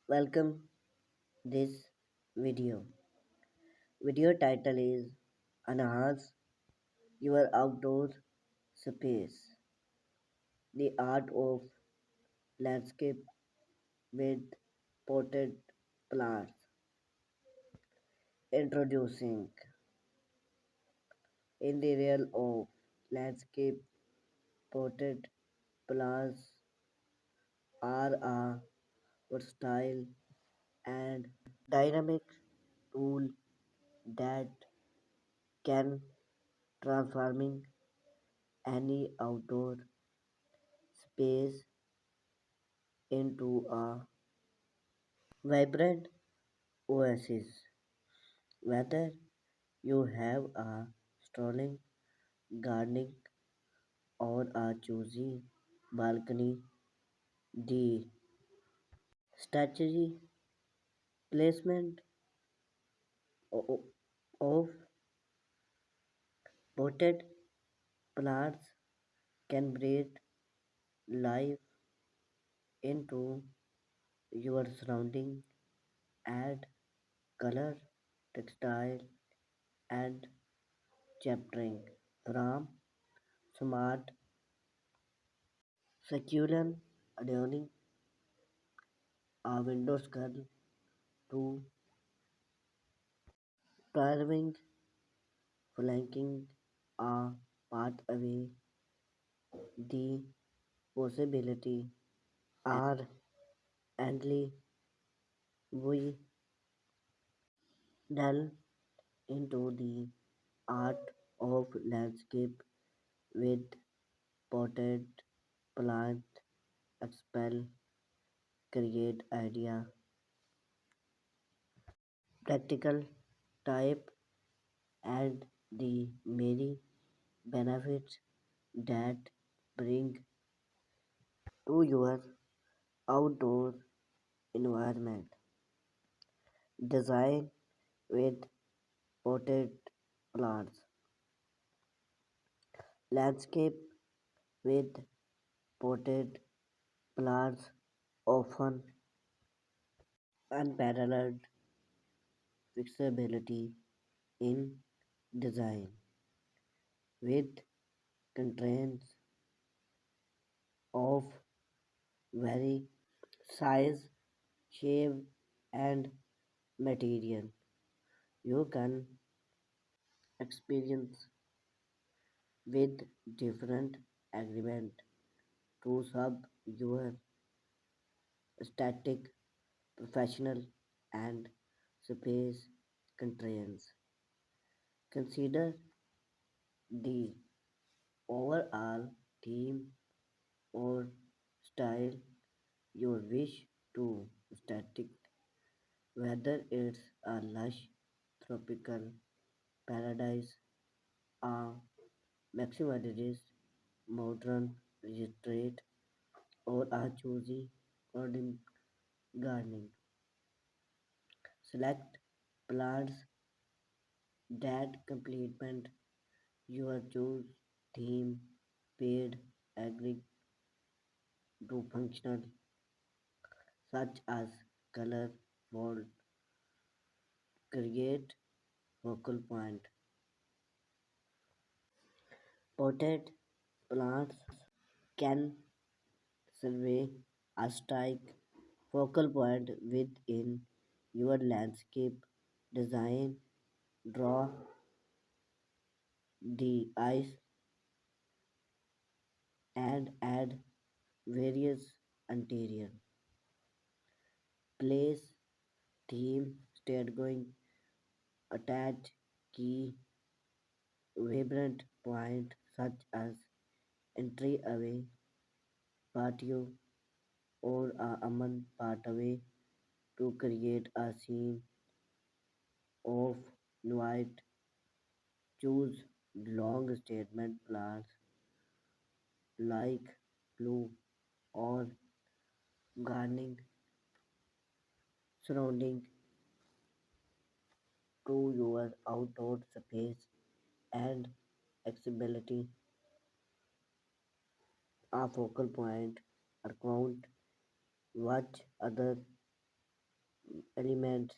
Welcome this video. Video title is Enhance Your Outdoor Space. The art of landscape with potted plants. Introducing in the realm of landscape potted plants are a versatile and dynamic tool that can transforming any outdoor space into a vibrant oasis. Whether you have a strolling gardening or a choosy balcony, the strategy placement o- of potted plants can breathe life into your surrounding, add color, textile, and chaptering from smart succulent adorning a window scroll to towering flanking a pathway. The possibility are endless. We delve into the art of landscape with potted plant, expel, create idea, practical type, and the many benefits that bring to your outdoor environment. Design with potted plants. Landscape with potted plants often unparalleled flexibility in design with constraints of very size, shape, and material. You can experience with different agreement to sub your static, professional, and space constraints. Consider the overall theme or style you wish to static, whether it's a lush tropical paradise, a maximalist modern retreat, or a choosy urban gardening. Select plants that complement your choose theme, paid, agri to functional, such as color, wall, create focal point. Potted plants can serve a strike focal point within your landscape design. Draw the eyes and add various interior. Place theme state going attach key vibrant point such as entryway, patio, or a common pathway to create a scene of light. Choose long statement plants like blue or gardening surrounding to your outdoor space and accessibility. A focal point account watch other element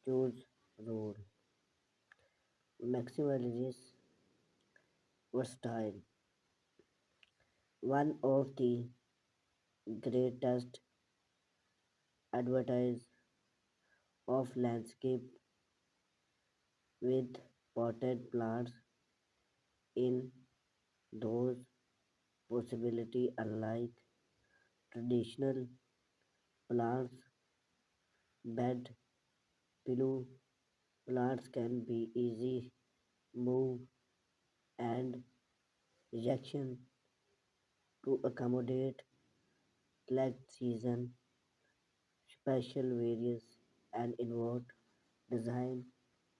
choose rule. Maximalist versatile. One of the greatest advertise of landscape with potted plants in those possibility unlike traditional plants bed pillow plants can be easy move and rejection to accommodate select season special various and involved design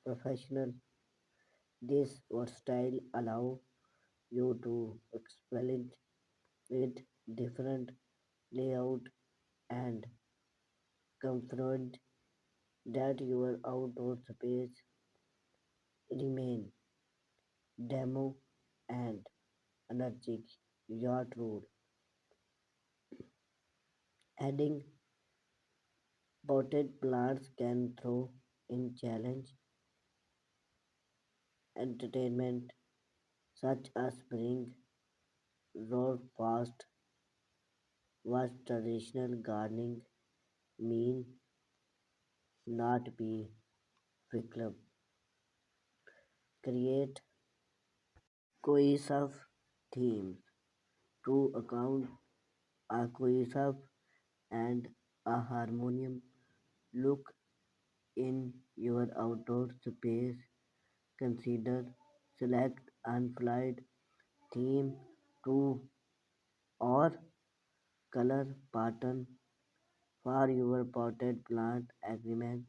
professional. This style allow you to experiment with different layout and confront that your outdoor space remain demo and energetic yacht road. Adding potted plants can throw in challenge entertainment such as spring road fast was traditional gardening mean not be frequent. Create cohesive themes to account a cohesive and a harmonious look in your outdoor space. Consider select unflight theme to or color pattern for your potted plant agreement,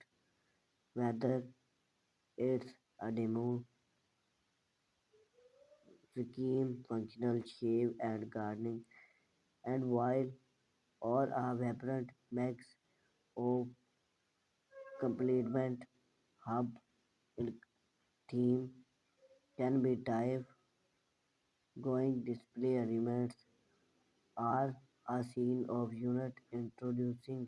whether it's a demo scheme, functional shave and gardening and wild or a vibrant mix of complement hub in theme can be type going display elements are a scene of unit introducing